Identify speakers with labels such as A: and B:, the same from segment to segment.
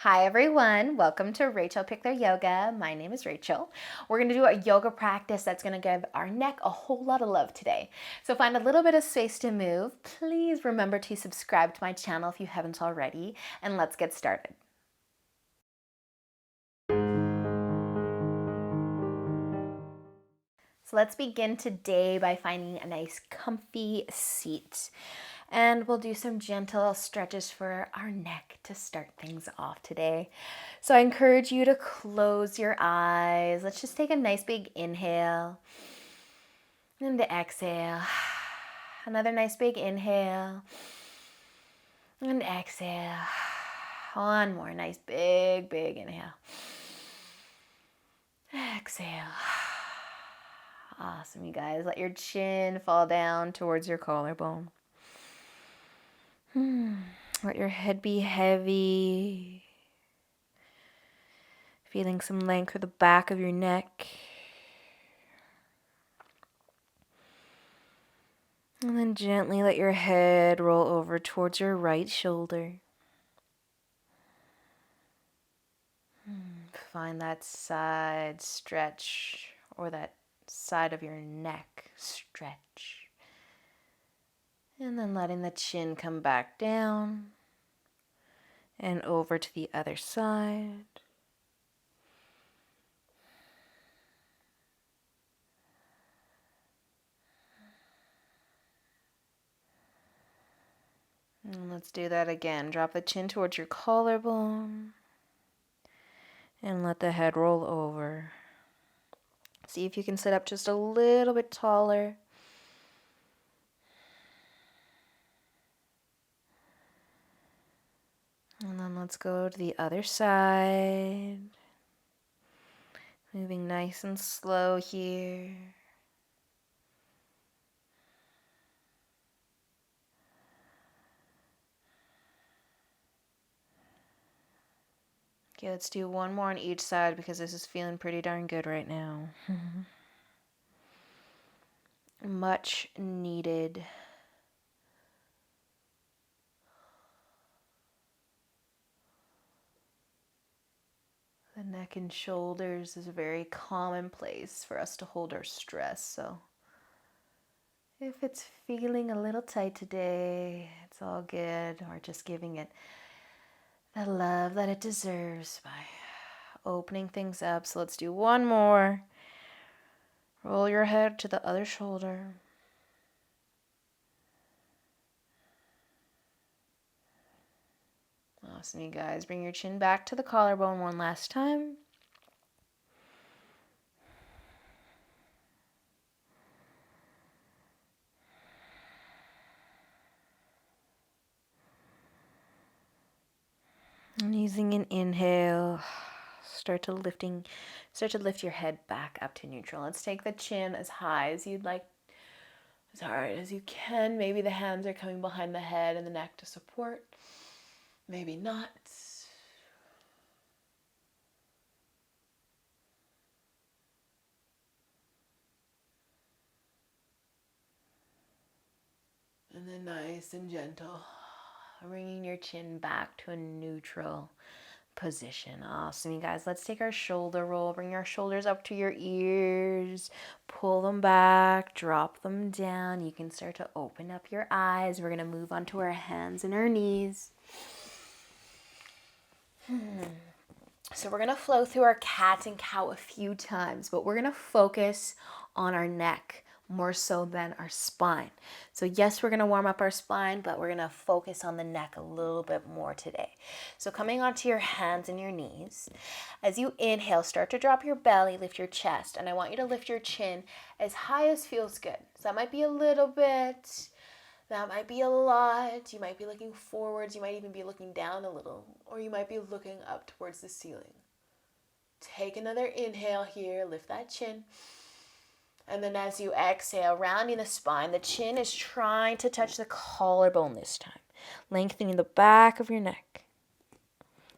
A: Hi everyone, welcome to Rachel Pichler Yoga. My name is Rachel. We're going to do a yoga practice that's going to give our neck a whole lot of love today. So find a little bit of space to move. Please remember to subscribe to my channel if you haven't already, and let's get started. So let's begin today by finding a nice comfy seat. And we'll do some gentle stretches for our neck to start things off today. So I encourage you to close your eyes. Let's just take a nice big inhale and exhale. Another nice big inhale and exhale. One more nice big inhale. Exhale. Awesome, you guys. Let your chin fall down towards your collarbone. Let your head be heavy. Feeling some length through the back of your neck. And then gently let your head roll over towards your right shoulder. Find that side stretch or that side of your neck stretch. And then letting the chin come back down and over to the other side. And let's do that again. Drop the chin towards your collarbone and let the head roll over. See if you can sit up just a little bit taller. And then let's go to the other side. Moving nice and slow here. Okay, let's do one more on each side because this is feeling pretty darn good right now. Much needed. The neck and shoulders is a very common place for us to hold our stress. So if it's feeling a little tight today, it's all good. Or just giving it the love that it deserves by opening things up. So let's do one more. Roll your head to the other shoulder. Awesome, you guys. Bring your chin back to the collarbone one last time. And using an inhale, start to lift your head back up to neutral. Let's take the chin as high as you'd like, as hard as you can. Maybe the hands are coming behind the head and the neck to support. Maybe not. And then nice and gentle, bringing your chin back to a neutral position. Awesome, you guys. Let's take our shoulder roll. Bring our shoulders up to your ears. Pull them back. Drop them down. You can start to open up your eyes. We're going to move on to our hands and our knees. So we're going to flow through our cat and cow a few times, but we're going to focus on our neck more so than our spine. So yes, we're going to warm up our spine, but we're going to focus on the neck a little bit more today. So coming onto your hands and your knees, as you inhale, start to drop your belly, lift your chest, and I want you to lift your chin as high as feels good. So that might be a little bit, that might be a lot. You might be looking forwards, you might even be looking down a little, or you might be looking up towards the ceiling. Take another inhale here, lift that chin. And then as you exhale, rounding the spine, the chin is trying to touch the collarbone this time, lengthening the back of your neck.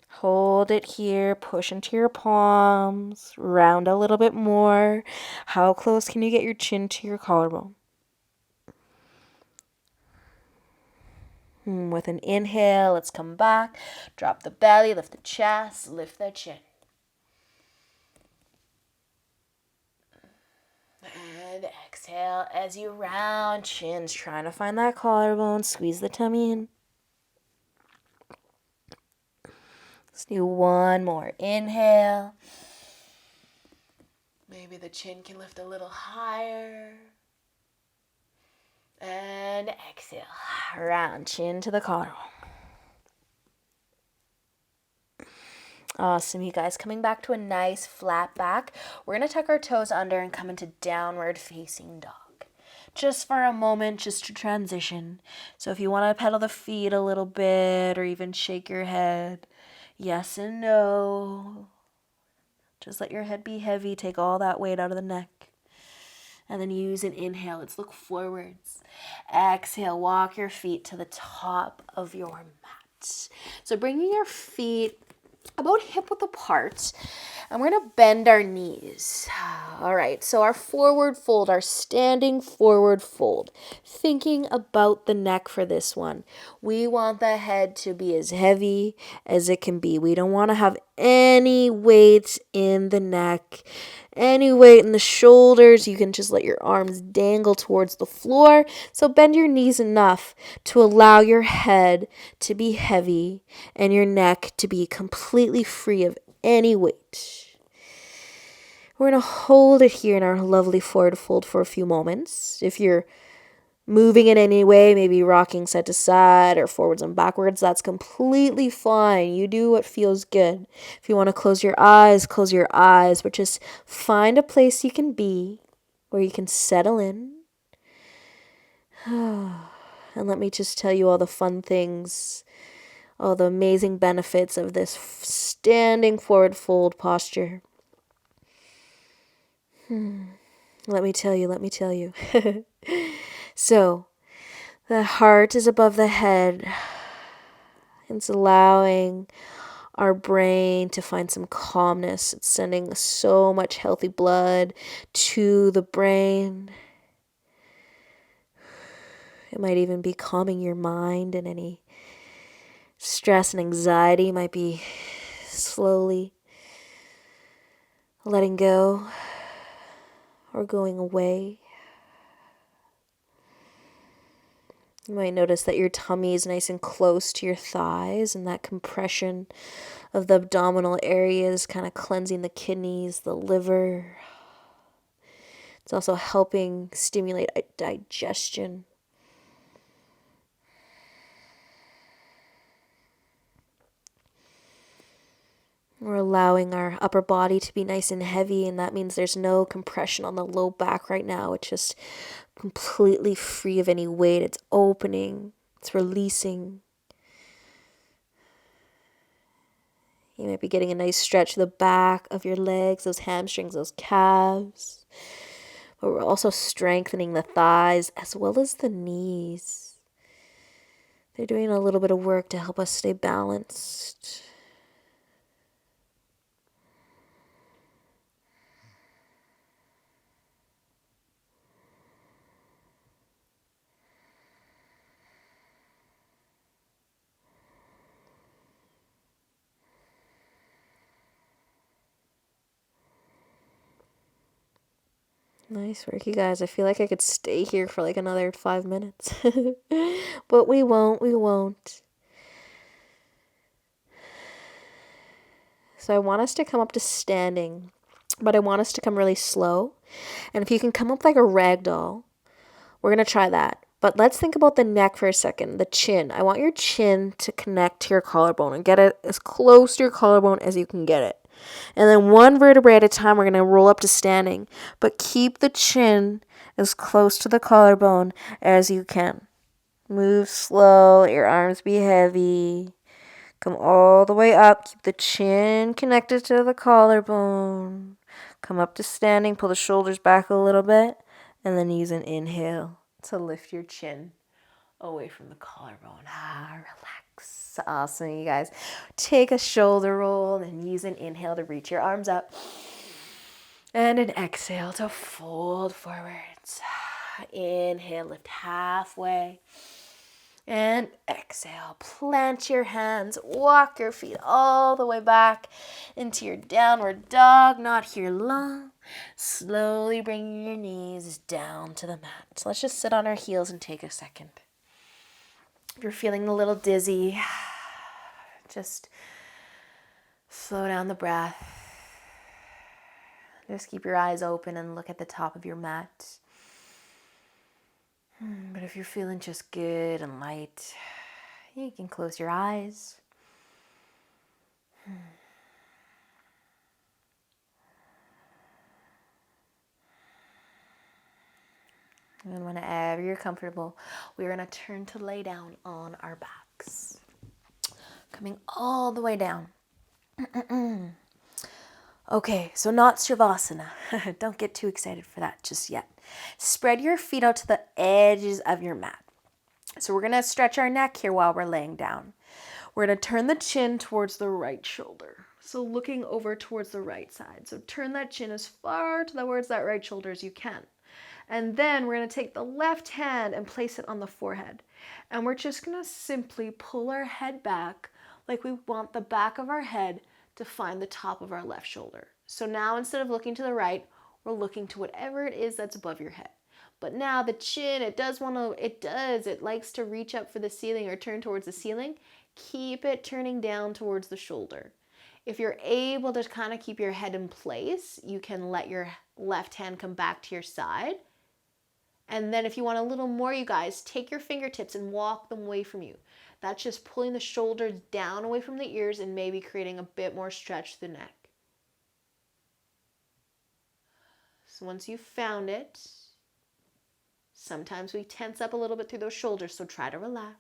A: Hold it here, push into your palms, round a little bit more. How close can you get your chin to your collarbone? With an inhale, let's come back. Drop the belly, lift the chest, lift the chin. And exhale as you round chins, trying to find that collarbone. Squeeze the tummy in. Let's do one more. Inhale. Maybe the chin can lift a little higher. And exhale. Round chin to the collarbone. Awesome, you guys. Coming back to a nice flat back. We're going to tuck our toes under and come into downward facing dog. Just for a moment, just to transition. So if you want to pedal the feet a little bit or even shake your head, yes and no. Just let your head be heavy. Take all that weight out of the neck. And then use an inhale. Let's look forwards. Exhale, walk your feet to the top of your mat. So bringing your feet about hip width apart, and we're going to bend our knees. All right, so our forward fold, our standing forward fold. Thinking about the neck for this one. We want the head to be as heavy as it can be. We don't want to have any weight in the neck, any weight in the shoulders. You can just let your arms dangle towards the floor. So bend your knees enough to allow your head to be heavy and your neck to be completely free of any weight. We're going to hold it here in our lovely forward fold for a few moments. If you're moving in any way, maybe rocking side to side or forwards and backwards, that's completely fine. You do what feels good. If you want to close your eyes, but just find a place you can be where you can settle in. And let me just tell you all the fun things, all the amazing benefits of this standing forward fold posture. Let me tell you. So, the heart is above the head. It's allowing our brain to find some calmness. It's sending so much healthy blood to the brain. It might even be calming your mind, and any stress and anxiety might be slowly letting go or going away. You might notice that your tummy is nice and close to your thighs, and that compression of the abdominal areas kind of cleansing the kidneys, the liver. It's also helping stimulate digestion. We're allowing our upper body to be nice and heavy, and that means there's no compression on the low back right now. It's just completely free of any weight. It's opening. It's releasing. You might be getting a nice stretch to the back of your legs, those hamstrings, those calves. But we're also strengthening the thighs as well as the knees. They're doing a little bit of work to help us stay balanced. Nice work, you guys. I feel like I could stay here for like another 5 minutes. But we won't. So I want us to come up to standing, but I want us to come really slow. And if you can come up like a rag doll, we're going to try that. But let's think about the neck for a second, the chin. I want your chin to connect to your collarbone and get it as close to your collarbone as you can get it. And then one vertebrae at a time, we're going to roll up to standing. But keep the chin as close to the collarbone as you can. Move slow, let your arms be heavy. Come all the way up. Keep the chin connected to the collarbone. Come up to standing. Pull the shoulders back a little bit. And then use an inhale to lift your chin away from the collarbone. Relax. Awesome, you guys. Take a shoulder roll and use an inhale to reach your arms up. And an exhale to fold forwards. Inhale, lift halfway. And exhale, plant your hands, walk your feet all the way back into your downward dog, not here long. Slowly bring your knees down to the mat. So let's just sit on our heels and take a second. If you're feeling a little dizzy, just slow down the breath. Just keep your eyes open and look at the top of your mat. But if you're feeling just good and light, you can close your eyes. And whenever you're comfortable, we're going to turn to lay down on our backs. Coming all the way down. Okay, so not Shavasana. Don't get too excited for that just yet. Spread your feet out to the edges of your mat. So we're going to stretch our neck here while we're laying down. We're going to turn the chin towards the right shoulder. So looking over towards the right side. So turn that chin as far towards that right shoulder as you can. And then we're going to take the left hand and place it on the forehead. And we're just going to simply pull our head back like we want the back of our head to find the top of our left shoulder. So now instead of looking to the right, we're looking to whatever it is that's above your head. But now the chin, it likes to reach up for the ceiling or turn towards the ceiling. Keep it turning down towards the shoulder. If you're able to kind of keep your head in place, you can let your left hand come back to your side. And then if you want a little more, you guys, take your fingertips and walk them away from you. That's just pulling the shoulders down away from the ears and maybe creating a bit more stretch to the neck. So once you've found it, sometimes we tense up a little bit through those shoulders, so try to relax.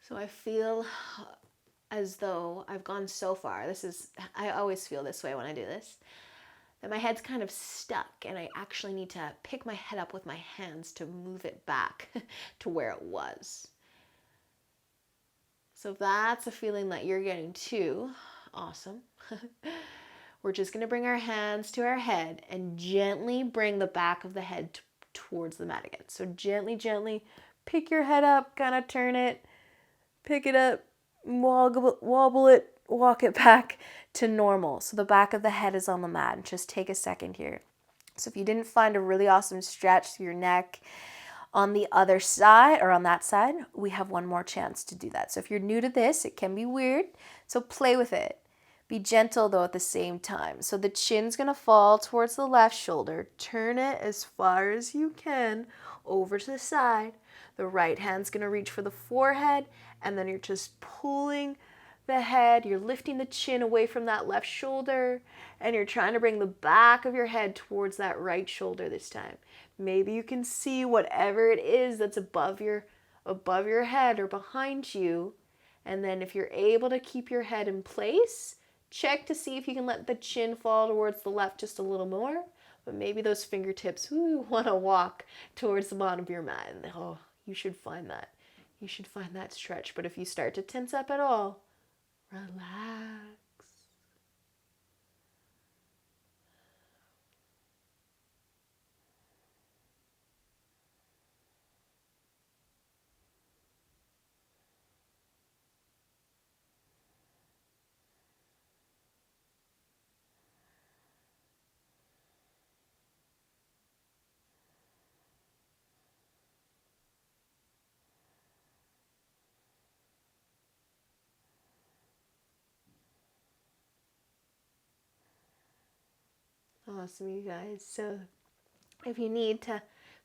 A: So I feel as though I've gone so far. I always feel this way when I do this, that my head's kind of stuck and I actually need to pick my head up with my hands to move it back to where it was. So if that's a feeling that you're getting too, awesome. We're just going to bring our hands to our head and gently bring the back of the head towards the mat again. So gently, gently pick your head up, kind of turn it, pick it up, wobble it, walk it back to normal. So the back of the head is on the mat. And just take a second here. So if you didn't find a really awesome stretch through your neck on the other side or on that side, we have one more chance to do that. So if you're new to this, it can be weird. So play with it. Be gentle though at the same time. So the chin's going to fall towards the left shoulder. Turn it as far as you can over to the side. The right hand's going to reach for the forehead, and then you're just pulling the head. You're lifting the chin away from that left shoulder, and you're trying to bring the back of your head towards that right shoulder this time. Maybe you can see whatever it is that's above your head or behind you. And then if you're able to keep your head in place, check to see if you can let the chin fall towards the left just a little more. But maybe those fingertips want to walk towards the bottom of your mat. And you should find that. You should find that stretch. But if you start to tense up at all, relax. Awesome, you guys. So if you need to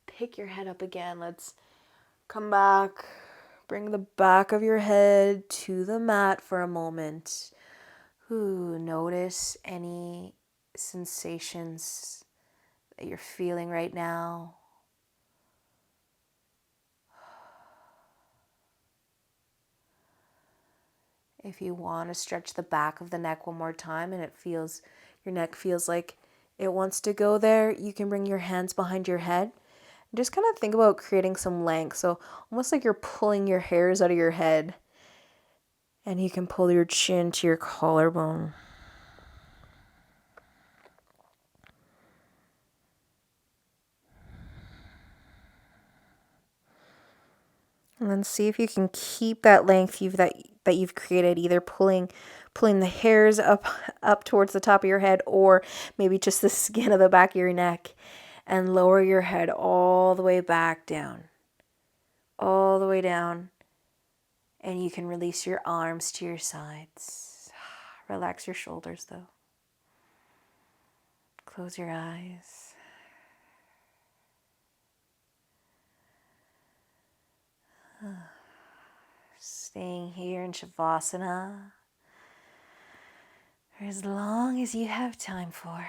A: pick your head up again, let's come back. Bring the back of your head to the mat for a moment. Notice any sensations that you're feeling right now. If you want to stretch the back of the neck one more time and your neck feels like it wants to go there, you can bring your hands behind your head Just kind of think about creating some length. So almost like you're pulling your hairs out of your head. And you can pull your chin to your collarbone. And then see if you can keep that length that you've created, either pulling the hairs up towards the top of your head, or maybe just the skin of the back of your neck, and lower your head all the way back down. All the way down. And you can release your arms to your sides. Relax your shoulders though. Close your eyes. Staying here in Shavasana for as long as you have time for.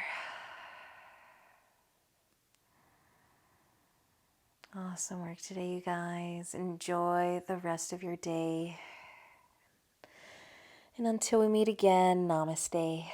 A: Awesome work today, you guys. Enjoy the rest of your day. And until we meet again, namaste.